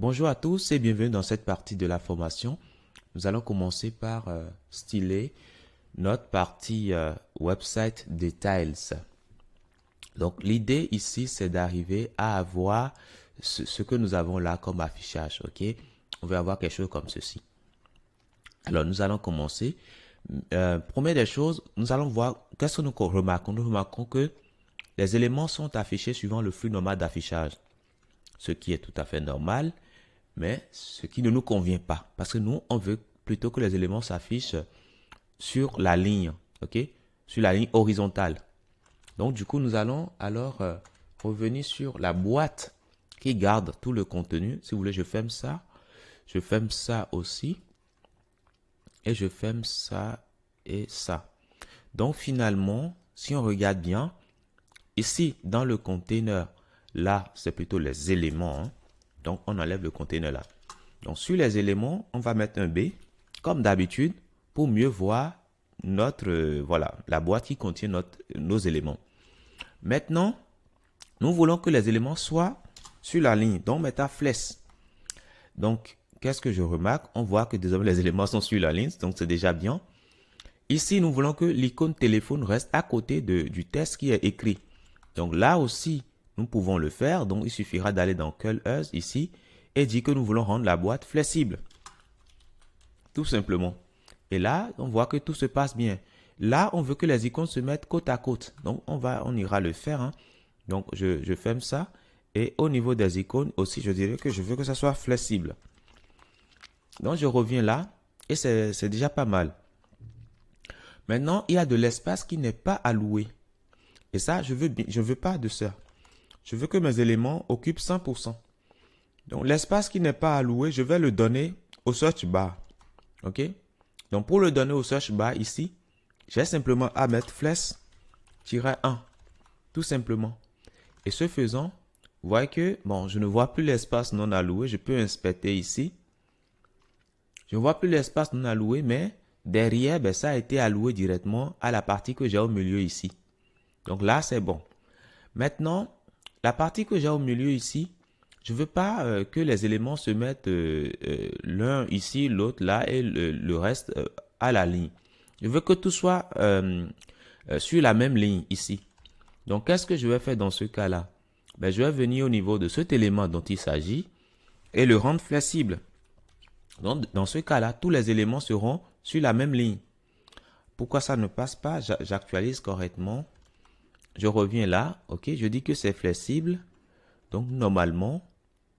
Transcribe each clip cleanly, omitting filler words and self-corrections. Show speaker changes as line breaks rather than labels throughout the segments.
Bonjour à tous et bienvenue dans cette partie de la formation. Nous allons commencer par styler notre partie Website Details. Donc l'idée ici, c'est d'arriver à avoir ce que nous avons là comme affichage. Ok, on va avoir quelque chose comme ceci. Alors nous allons commencer. Première des choses, nous allons voir qu'est-ce que nous remarquons. Nous remarquons que les éléments sont affichés suivant le flux normal d'affichage, ce qui est tout à fait normal. Mais ce qui ne nous convient pas, parce que nous, on veut plutôt que les éléments s'affichent sur la ligne, ok, sur la ligne horizontale. Donc, du coup, nous allons alors revenir sur la boîte qui garde tout le contenu. Si vous voulez, je ferme ça aussi, et je ferme ça et ça. Donc, finalement, si on regarde bien, ici, dans le container, là, c'est plutôt les éléments, hein. Donc, on enlève le container là. Donc, sur les éléments, on va mettre un B, comme d'habitude, pour mieux voir notre, voilà, la boîte qui contient nos éléments. Maintenant, nous voulons que les éléments soient sur la ligne. Donc, mettre à flèche. Donc, qu'est-ce que je remarque? On voit que désormais, les éléments sont sur la ligne. Donc, c'est déjà bien. Ici, nous voulons que l'icône téléphone reste à côté du texte qui est écrit. Donc, là aussi, nous pouvons le faire. Donc, il suffira d'aller dans Curl Us ici et dire que nous voulons rendre la boîte flexible. Tout simplement. Et là, on voit que tout se passe bien. Là, on veut que les icônes se mettent côte à côte. Donc, on ira le faire, hein. Donc, je ferme ça. Et au niveau des icônes aussi, je dirais que je veux que ça soit flexible. Donc, je reviens là. Et c'est déjà pas mal. Maintenant, il y a de l'espace qui n'est pas alloué. Et ça, je veux pas de ça. Je veux que mes éléments occupent 100%. Donc, l'espace qui n'est pas alloué, je vais le donner au search bar. OK? Donc, pour le donner au search bar ici, j'ai simplement à mettre flèche-1. Tout simplement. Et ce faisant, vous voyez que, bon, je ne vois plus l'espace non alloué. Je peux inspecter ici. Je ne vois plus l'espace non alloué, mais derrière, ben, ça a été alloué directement à la partie que j'ai au milieu ici. Donc là, c'est bon. Maintenant, la partie que j'ai au milieu ici, je ne veux pas que les éléments se mettent l'un ici, l'autre là et le reste à la ligne. Je veux que tout soit sur la même ligne ici. Donc, qu'est-ce que je vais faire dans ce cas-là? Ben, je vais venir au niveau de cet élément dont il s'agit et le rendre flexible. Donc, dans ce cas-là, tous les éléments seront sur la même ligne. Pourquoi ça ne passe pas? J'actualise correctement. Je reviens là, ok, je dis que c'est flexible. Donc, normalement,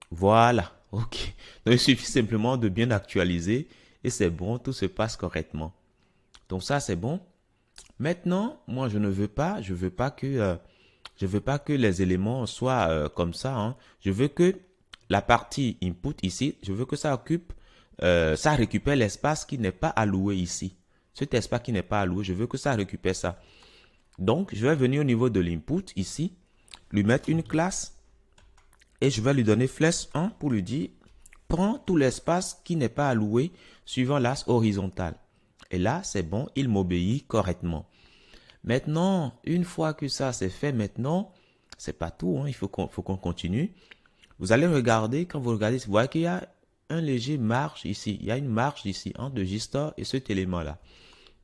voilà, ok. Donc, il suffit simplement de bien actualiser et c'est bon, tout se passe correctement. Donc, ça, c'est bon. Maintenant, moi, je veux pas que les éléments soient comme ça, hein. Je veux que la partie input ici, je veux que ça occupe, ça récupère l'espace qui n'est pas alloué ici. Cet espace qui n'est pas alloué, je veux que ça récupère ça. Donc, je vais venir au niveau de l'input ici, lui mettre une classe et je vais lui donner flèche1 pour lui dire, prends tout l'espace qui n'est pas alloué suivant l'axe horizontal. Et là, c'est bon, il m'obéit correctement. Maintenant, une fois que ça c'est fait, maintenant, c'est pas tout, hein, il faut qu'on continue. Vous allez regarder, quand vous regardez, vous voyez qu'il y a un léger marge ici. Il y a une marge ici entre le J-Star et cet élément-là.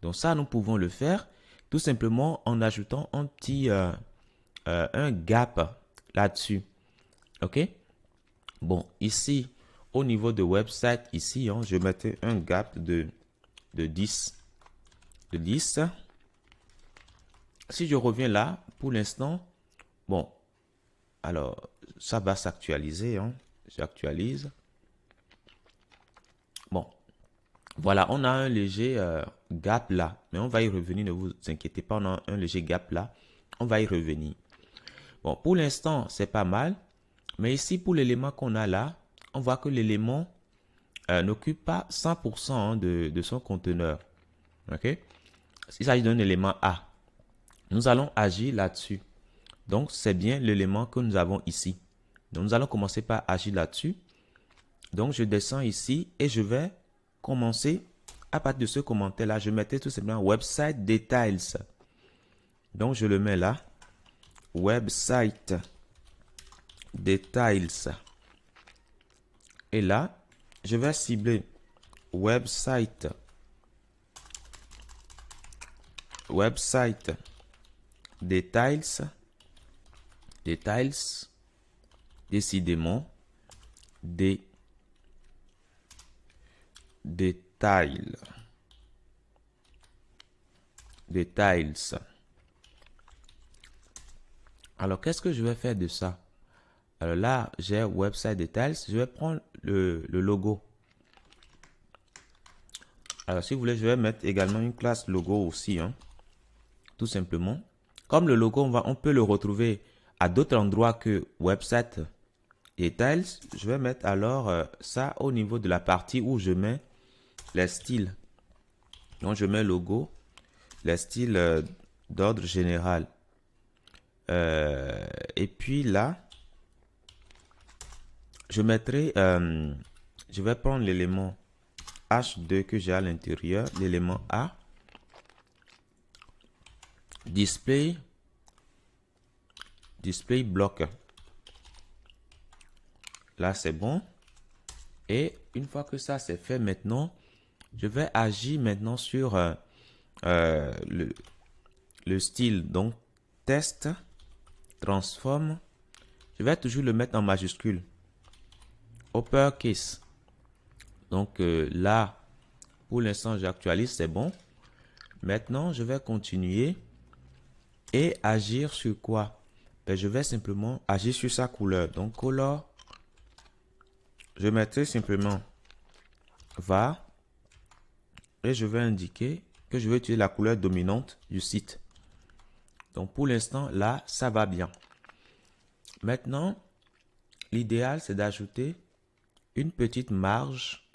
Donc ça, nous pouvons le faire tout simplement en ajoutant un petit un gap là-dessus. OK? Bon, ici, au niveau de website, ici, hein, je mettais un gap de 10. De 10. Si je reviens là, pour l'instant, bon, alors, ça va s'actualiser, hein. J'actualise. Bon, voilà, on a un léger gap là, mais on va y revenir, ne vous inquiétez pas, on a un léger gap là, on va y revenir. Bon, pour l'instant, c'est pas mal, mais ici, pour l'élément qu'on a là, on voit que l'élément n'occupe pas 100% hein, de son conteneur. OK? Il s'agit d'un élément A. Nous allons agir là-dessus. Donc, c'est bien l'élément que nous avons ici. Donc, nous allons commencer par agir là-dessus. Donc, je descends ici et je vais commencer à partir de ce commentaire-là. Je mettais tout simplement Website Details. Donc, je le mets là. Website Details. Et là, je vais cibler website. Website details. Details. Décidément. Details. Details. Alors, qu'est-ce que je vais faire de ça? Alors là, j'ai website details. Je vais prendre le logo. Alors, si vous voulez, je vais mettre également une classe logo aussi, hein, tout simplement. Comme le logo, on peut le retrouver à d'autres endroits que website details. Je vais mettre alors ça au niveau de la partie où je mets les styles. Donc, je mets logo, les styles d'ordre général. Et puis là, je mettrai, je vais prendre l'élément H2 que j'ai à l'intérieur, l'élément A, display block. Là, c'est bon. Et une fois que ça c'est fait, maintenant, je vais agir maintenant sur le style. Donc, test, transform. Je vais toujours le mettre en majuscule. Uppercase. Donc là, pour l'instant, j'actualise, c'est bon. Maintenant, je vais continuer et agir sur quoi? Ben, je vais simplement agir sur sa couleur. Donc, color, je mettrai simplement var et je vais indiquer que je vais utiliser la couleur dominante du site. Donc, pour l'instant, là, ça va bien. Maintenant, l'idéal, c'est d'ajouter une petite marge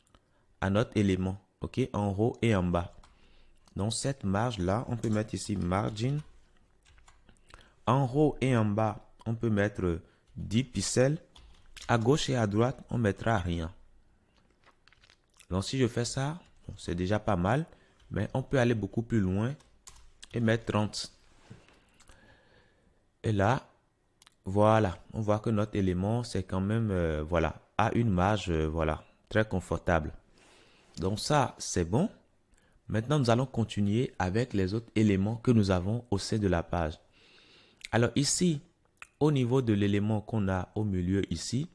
à notre élément, ok, en haut et en bas. Donc cette marge là, on peut mettre ici margin. En haut et en bas, on peut mettre 10 pixels. À gauche et à droite, on mettra rien. Donc si je fais ça, bon, c'est déjà pas mal, mais on peut aller beaucoup plus loin et mettre 30. Et là, voilà, on voit que notre élément, c'est quand même, voilà, a une marge, voilà, très confortable. Donc ça, c'est bon. Maintenant, nous allons continuer avec les autres éléments que nous avons au sein de la page. Alors ici, au niveau de l'élément qu'on a au milieu ici,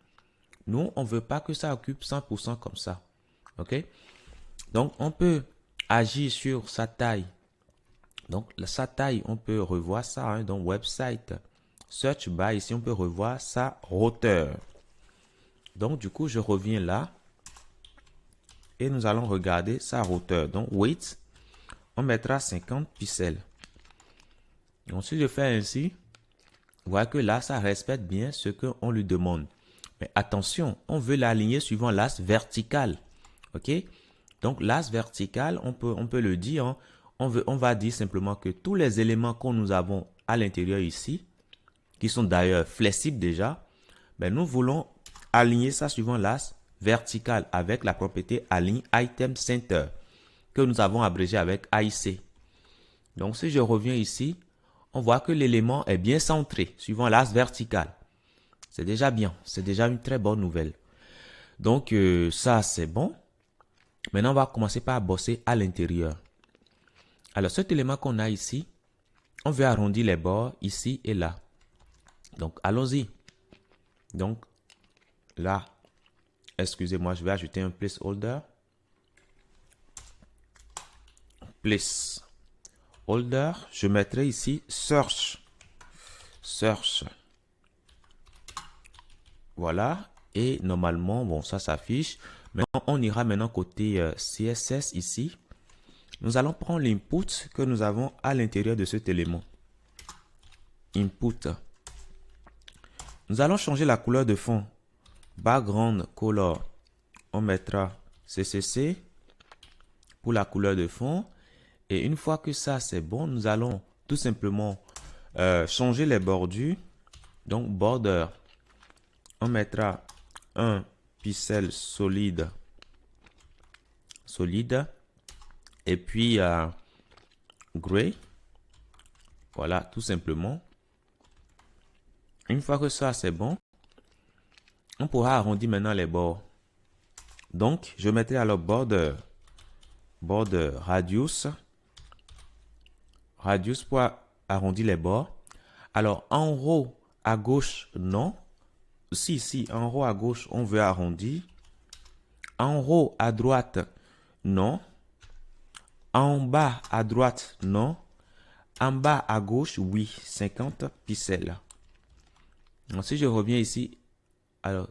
nous, on ne veut pas que ça occupe 100% comme ça. OK? Donc, on peut agir sur sa taille. Donc, sa taille, on peut revoir ça. Hein, donc, website, search by, ici, on peut revoir sa hauteur. Donc, du coup, je reviens là. Et nous allons regarder sa hauteur. Donc, weight, on mettra 50 pixels. Donc, si je fais ainsi, vous voyez que là, ça respecte bien ce qu'on lui demande. Mais attention, on veut l'aligner suivant l'axe vertical. OK? Donc, l'axe vertical, on peut le dire. Hein, on va dire simplement que tous les éléments que nous avons à l'intérieur ici, qui sont d'ailleurs flexibles déjà, ben, nous voulons aligner ça suivant l'axe vertical avec la propriété align item center que nous avons abrégé avec AIC. Donc, si je reviens ici, on voit que l'élément est bien centré suivant l'axe vertical. C'est déjà bien, c'est déjà une très bonne nouvelle. Donc, ça, c'est bon. Maintenant, on va commencer par bosser à l'intérieur. Alors, cet élément qu'on a ici, on veut arrondir les bords ici et là. Donc, allons-y. Donc, là, excusez-moi, je vais ajouter un placeholder. Placeholder, je mettrai ici search. Search. Voilà. Et normalement, bon, ça s'affiche. Maintenant, on ira maintenant côté CSS ici. Nous allons prendre l'input que nous avons à l'intérieur de cet élément. Input. Nous allons changer la couleur de fond. Background color. On mettra CCC pour la couleur de fond. Et une fois que ça c'est bon, nous allons tout simplement changer les bordures. Donc border. On mettra un pixel solide. Et puis gray. Voilà, tout simplement. Une fois que ça c'est bon, on pourra arrondir maintenant les bords. Donc, je mettrai alors border radius pour arrondir les bords. Alors, en haut à gauche, non. Si, en haut à gauche, on veut arrondir. En haut à droite, non. En bas à droite, non. En bas à gauche, oui, 50 pixels. Donc, si je reviens ici, alors,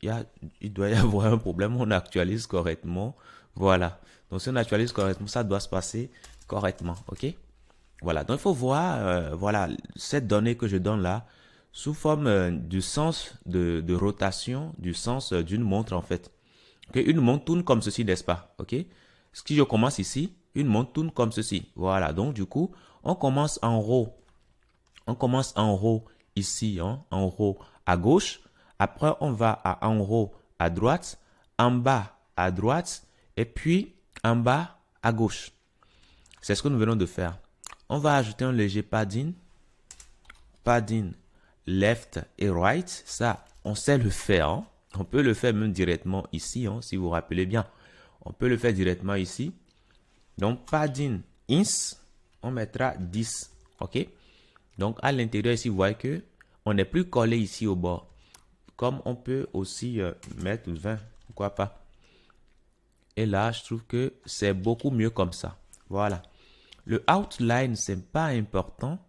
il doit y avoir un problème, on actualise correctement. Voilà. Donc, si on actualise correctement, ça doit se passer correctement. OK? Voilà. Donc, il faut voir, voilà, cette donnée que je donne là, sous forme du sens de rotation, du sens d'une montre, en fait. Okay? Une montre tourne comme ceci, n'est-ce pas? OK? Si je commence ici, une montre tourne comme ceci. Voilà. Donc, du coup, on commence en haut. On commence en haut ici, hein, en haut à gauche. Après, on va en haut à droite, en bas à droite et puis en bas à gauche. C'est ce que nous venons de faire. On va ajouter un léger padding. Padding left et right. Ça, on sait le faire. Hein. On peut le faire même directement ici, hein, si vous vous rappelez bien. On peut le faire directement ici. Donc, padding ins, on mettra 10. OK? Donc, à l'intérieur ici, vous voyez que on n'est plus collé ici au bord. Comme on peut aussi mettre 20, pourquoi pas. Et là, je trouve que c'est beaucoup mieux comme ça. Voilà. Le outline, c'est pas important.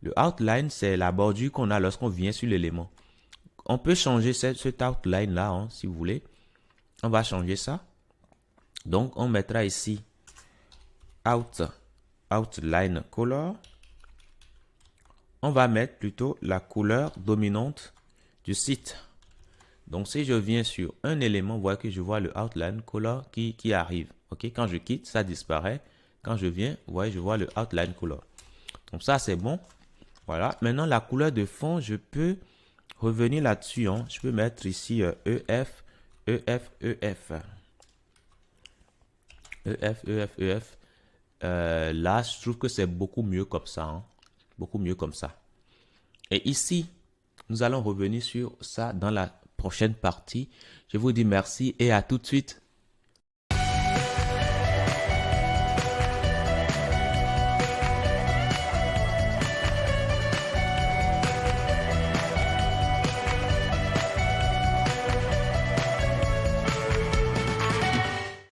Le outline, c'est la bordure qu'on a lorsqu'on vient sur l'élément. On peut changer cet outline-là, hein, si vous voulez. On va changer ça. Donc, on mettra ici outline color. On va mettre plutôt la couleur dominante du site. Donc, si je viens sur un élément, vous voyez que je vois le outline color qui arrive. OK? Quand je quitte, ça disparaît. Quand je viens, vous voyez, je vois le outline color. Donc, ça, c'est bon. Voilà. Maintenant, la couleur de fond, je peux revenir là-dessus. Hein. Je peux mettre ici EF, EF, EF. EF, EF, EF. Là, je trouve que c'est beaucoup mieux comme ça. Hein. Beaucoup mieux comme ça. Et ici, nous allons revenir sur ça dans la prochaine partie. Je vous dis merci et à tout de suite.